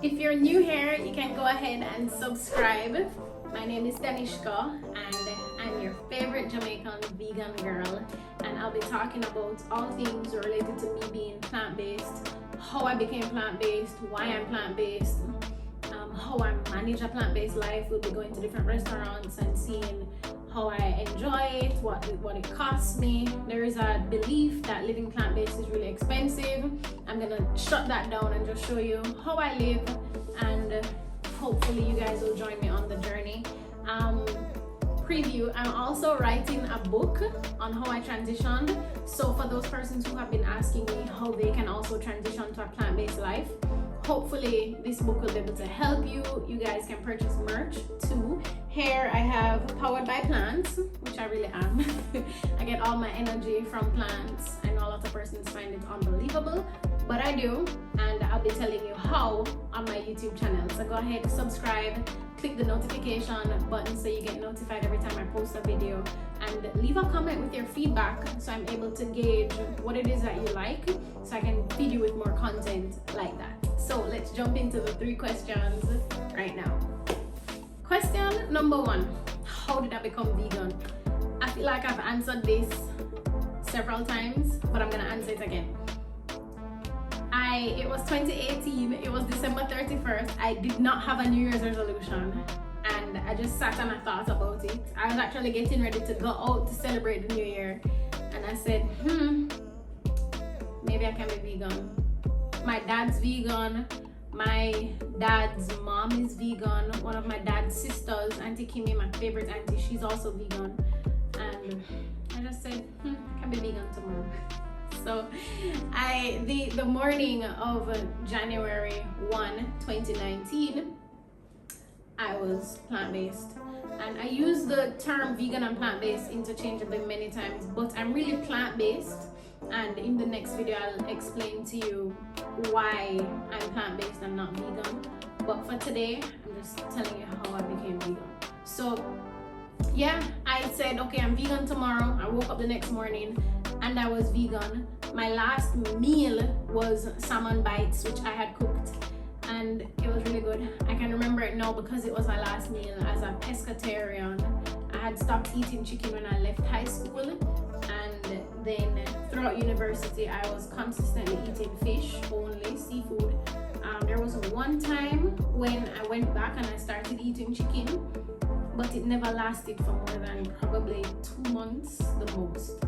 If you're new here, you can go ahead and subscribe. My name is Tanishka and I'm your favorite Jamaican vegan girl, and I'll be talking about all things related to me being plant-based, how I became plant-based, why I'm plant-based, how I manage a plant-based life. We'll be going to different restaurants and seeing how I enjoy it, what it costs me. There is a belief that living plant-based is really expensive. I'm gonna shut that down and just show you how I live, and hopefully you guys will join me on the journey. Preview, I'm also writing a book on how I transitioned. So for those persons who have been asking me how they can also transition to a plant-based life, hopefully this book will be able to help you. You guys can purchase merch too. Here I have Powered by Plants, which I really am. I get all my energy from plants. I know a lot of persons find it unbelievable, but I do, and I'll be telling you how on my YouTube channel. So go ahead, subscribe, click the notification button so you get notified every time I post a video, and leave a comment with your feedback so I'm able to gauge what it is that you like, so I can feed you with more content like that. So let's jump into the 3 questions right now. Question number 1, how did I become vegan? I feel like I've answered this several times, but I'm gonna answer it again. It was 2018, it was December 31st. I did not have a New Year's resolution, and I just sat and I thought about it. I was actually getting ready to go out to celebrate the New Year, and I said, maybe I can be vegan. My dad's vegan, my dad's mom is vegan, one of my dad's sisters, Auntie Kimmy, my favorite auntie, she's also vegan, and I just said, I can be vegan tomorrow. So the morning of January 1, 2019, I was plant-based, and I use the term vegan and plant-based interchangeably many times, but I'm really plant-based, and in the next video I'll explain to you why I'm plant-based and not vegan. But for today, I'm just telling you how I became vegan. So yeah, I said, okay, I'm vegan tomorrow. I woke up the next morning and I was vegan. My last meal was salmon bites, which I had cooked, and it was really good. I can remember it now because it was my last meal as a pescatarian. I had stopped eating chicken when I left high school, and then throughout university I was consistently eating fish only, seafood. There was one time when I went back and I started eating chicken, but it never lasted for more than probably 2 months the most.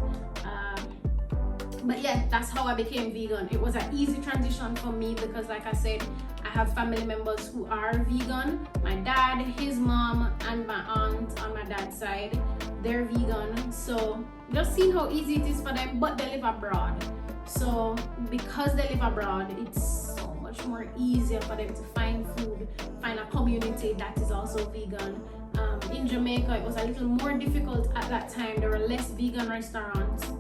But yeah, that's how I became vegan. It was an easy transition for me because, like I said, I have family members who are vegan. My dad, his mom, and my aunt on my dad's side, they're vegan. So just seeing how easy it is for them, but they live abroad. So because they live abroad, it's so much more easier for them to find food, find a community that is also vegan. In Jamaica, it was a little more difficult at that time. There were less vegan restaurants.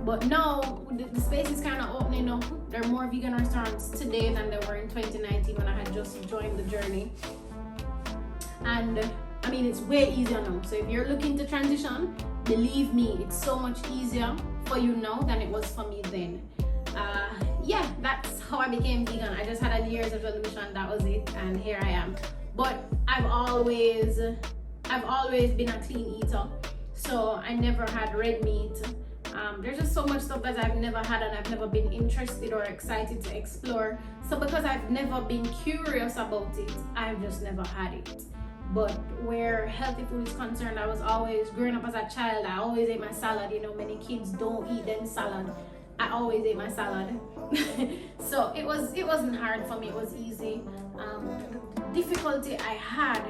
But now, the space is kind of opening up. There are more vegan restaurants today than there were in 2019 when I had just joined the journey. And I mean, it's way easier now. So if you're looking to transition, believe me, it's so much easier for you now than it was for me then. Yeah, that's how I became vegan. I just had a New Year's resolution, that was it, and here I am. But I've always been a clean eater, so I never had red meat. There's just so much stuff that I've never had and I've never been interested or excited to explore. So because I've never been curious about it, I've just never had it. But where healthy food is concerned, I was always, growing up as a child, I always ate my salad. You know, many kids don't eat them salad. I always ate my salad. So it wasn't hard for me, it was easy. The difficulty I had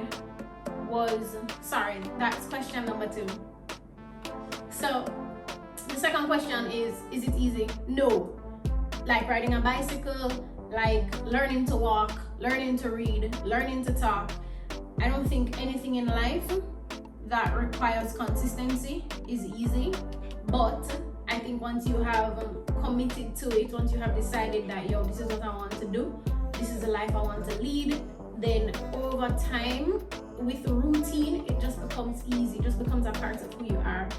was, sorry, that's question number 2. So the second question is it easy? No. Like riding a bicycle, like learning to walk, learning to read, learning to talk. I don't think anything in life that requires consistency is easy, but I think once you have committed to it, once you have decided that, yo, this is what I want to do, this is the life I want to lead, then over time, with routine, it just becomes easy, it just becomes a part of who you are.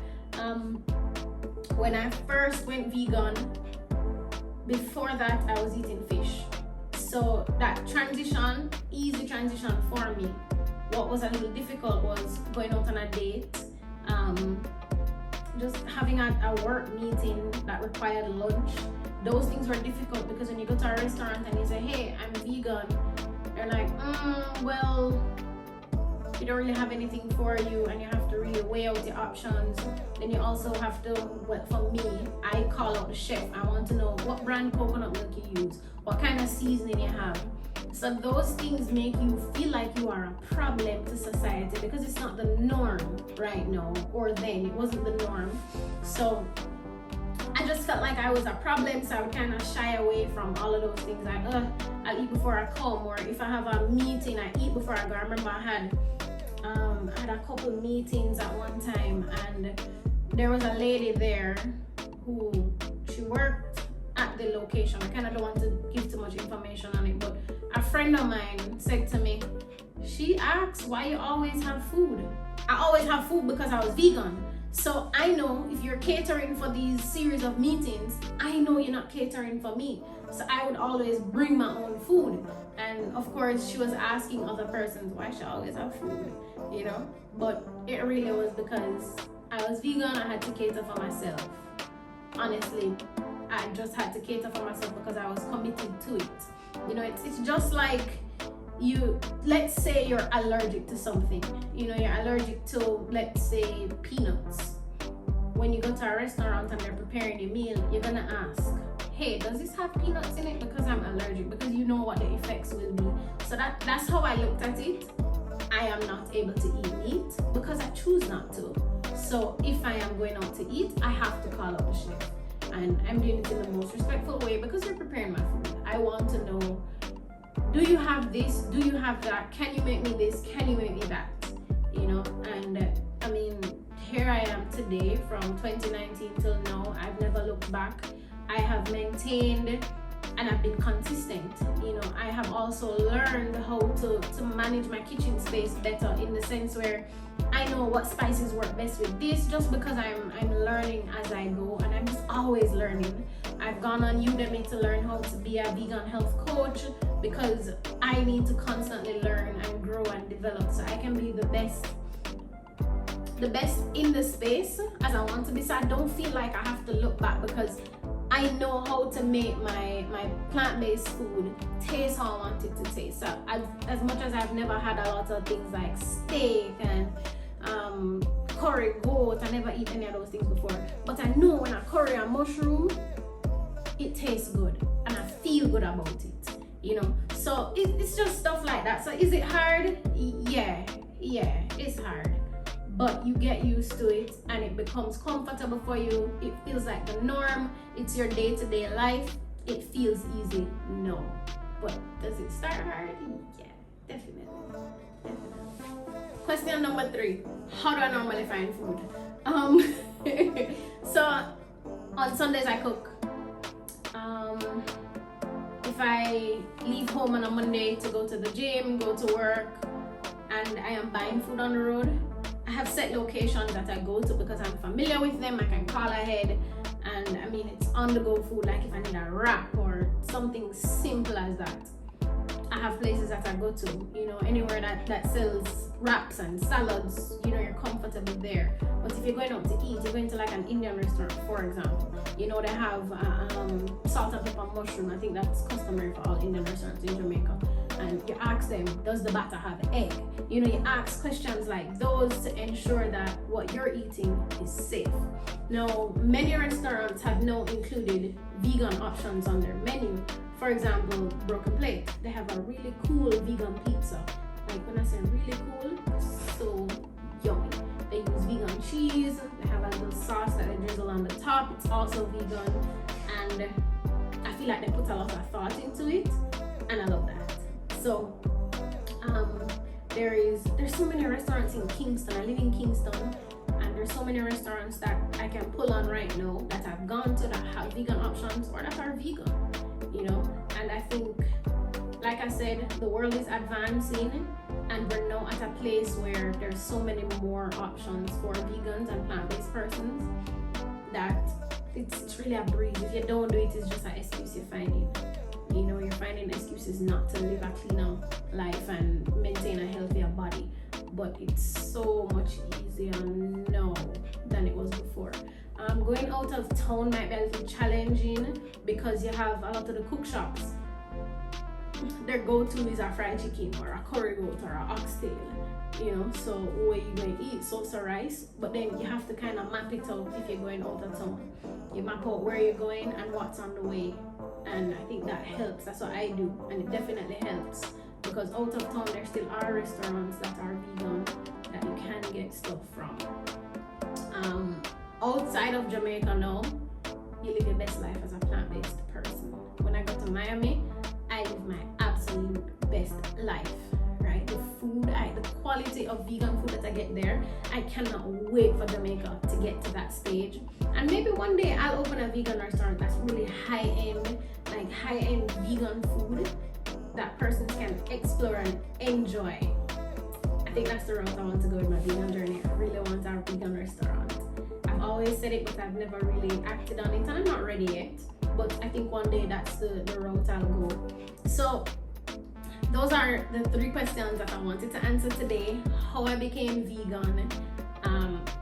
When I first went vegan, before that I was eating fish. So So that transition, easy transition for me. What was a little difficult was going out on a date, just having a work meeting that required lunch. Those things were difficult because when you go to a restaurant and you say, hey, I'm vegan, they're like, well, you don't really have anything for you, and you have to really weigh out the options. Then you also have to, well, for me, I call out the chef. I want to know what brand coconut milk you use, what kind of seasoning you have. So those things make you feel like you are a problem to society because it's not the norm right now, or then it wasn't the norm. So I just felt like I was a problem, so I would kind of shy away from all of those things. Like, I'll eat before I come, or if I have a meeting, I eat before I go. I remember I had a couple meetings at one time, and there was a lady there who she worked at the location. I kind of don't want to give too much information on it, but a friend of mine said to me, she asked, why you always have food? I always have food because I was vegan. So I know if you're catering for these series of meetings, I know you're not catering for me. So I would always bring my own food. And of course, she was asking other persons why she always have food, you know? But it really was because I was vegan, I had to cater for myself. Honestly, I just had to cater for myself because I was committed to it. You know, it's just like let's say you're allergic to something. You know, you're allergic to, let's say, peanuts. When you go to a restaurant and they're preparing your meal, you're gonna ask, hey, does this have peanuts in it? Because I'm allergic, because you know what the effects will be. So that's how I looked at it. I am not able to eat meat because I choose not to. So if I am going out to eat, I have to call out the chef. And I'm doing it in the most respectful way because you're preparing my food. I want to know, do you have this? Do you have that? Can you make me this? Can you make me that? You know, and I mean, here I am today from 2019 till now. I've never looked back. I have maintained and I've been consistent. You know, I have also learned how to manage my kitchen space better, in the sense where I know what spices work best with this, just because I'm learning as I go, and I'm just always learning. I've gone on Udemy to learn how to be a vegan health coach because I need to constantly learn and grow and develop so I can be the best in the space as I want to be. So I don't feel like I have to look back because I know how to make my plant-based food taste how I want it to taste. So as much as I've never had a lot of things like steak and curry goat, I never eat any of those things before, but I know when I curry a mushroom, it tastes good and I feel good about it, you know. So it's just stuff like that. So is it hard? Yeah, it's hard, but you get used to it and it becomes comfortable for you. It feels like the norm. It's your day-to-day life. It feels easy. No, but does it start hard? Yeah, definitely. Question number 3: how do I normally find food? So on Sundays I cook. If I leave home on a Monday to go to the gym, go to work, and I am buying food on the road, I have set locations that I go to because I'm familiar with them. I can call ahead, and I mean, it's on the go food. Like if I need a wrap or something simple as that, I have places that I go to, you know, anywhere that sells wraps and salads, you know, you're comfortable there. But if you're going out to eat, you're going to like an Indian restaurant, for example, you know, they have salt and pepper mushroom. I think that's customary for all Indian restaurants in Jamaica. And you ask them, does the batter have egg? You know, you ask questions like those to ensure that what you're eating is safe. Now, many restaurants have now included vegan options on their menu. For example, Broken Plate, they have a really cool vegan pizza. Like when I say really cool, so yummy. They use vegan cheese, they have a little sauce that they drizzle on the top. It's also vegan, and I feel like they put a lot of thought into it, and I love that. So there's so many restaurants in Kingston. I live in Kingston, and there's so many restaurants that I can pull on right now that I've gone to that have vegan options or that are vegan, you know. And I think, like I said, the world is advancing, and we're now at a place where there's so many more options for vegans and plant-based persons that it's really a breeze. If you don't do it, it's just an excuse you're finding. You know, you're finding excuses excuses not to live a cleaner life and maintain a healthier body, but it's so much easier now than it was before. Going out of town might be a little challenging because you have a lot of the cook shops, their go-to is a fried chicken or a curry goat or a oxtail, you know. So what you going to eat? Salsa rice, but then you have to kind of map it out if you're going out of town. You map out where you're going and what's on the way, and I think that helps. That's what I do, and it definitely helps, because out of town there still are restaurants that are vegan that you can get stuff from. Outside of Jamaica now, you live your best life as a plant-based person. When I go to Miami, I live my absolute best life, right? The food, the quality of vegan food that I get there, I cannot wait for Jamaica to get to that stage. And maybe one day I'll open a vegan restaurant that's really high-end, like high-end vegan food that persons can explore and enjoy. I think that's the route I want to go with my vegan journey. I really want a vegan restaurant. I've always said it, but I've never really acted on it, and I'm not ready yet. But I think one day that's the route I'll go. So those are the 3 questions that I wanted to answer today. How I became vegan,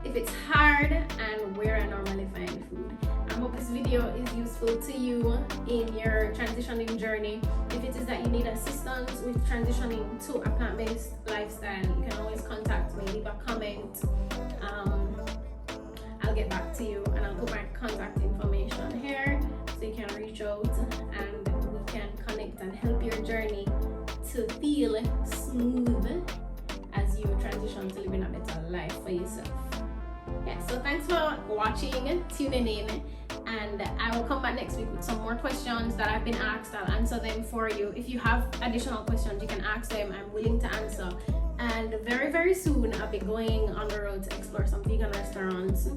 if it's hard, and where I normally find food. I hope this video is useful to you in your transitioning journey. If it is that you need assistance with transitioning to a plant-based lifestyle, you can always contact me, leave a comment. I'll get back to you, and I'll put my contact information here so you can reach out and we can connect and help your journey to feel smooth as you transition to living a better life for yourself. Yeah, so thanks for watching, tuning in, and I will come back next week with some more questions that I've been asked. I'll answer them for you. If you have additional questions, you can ask them. I'm willing to answer. And very, very soon I'll be going on the road to explore some vegan restaurants,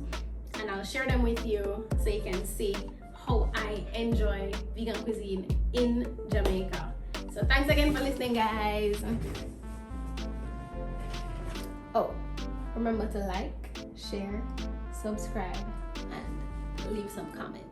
and I'll share them with you so you can see how I enjoy vegan cuisine in Jamaica. So thanks again for listening, guys. Oh, remember to like, share, subscribe, and leave some comments.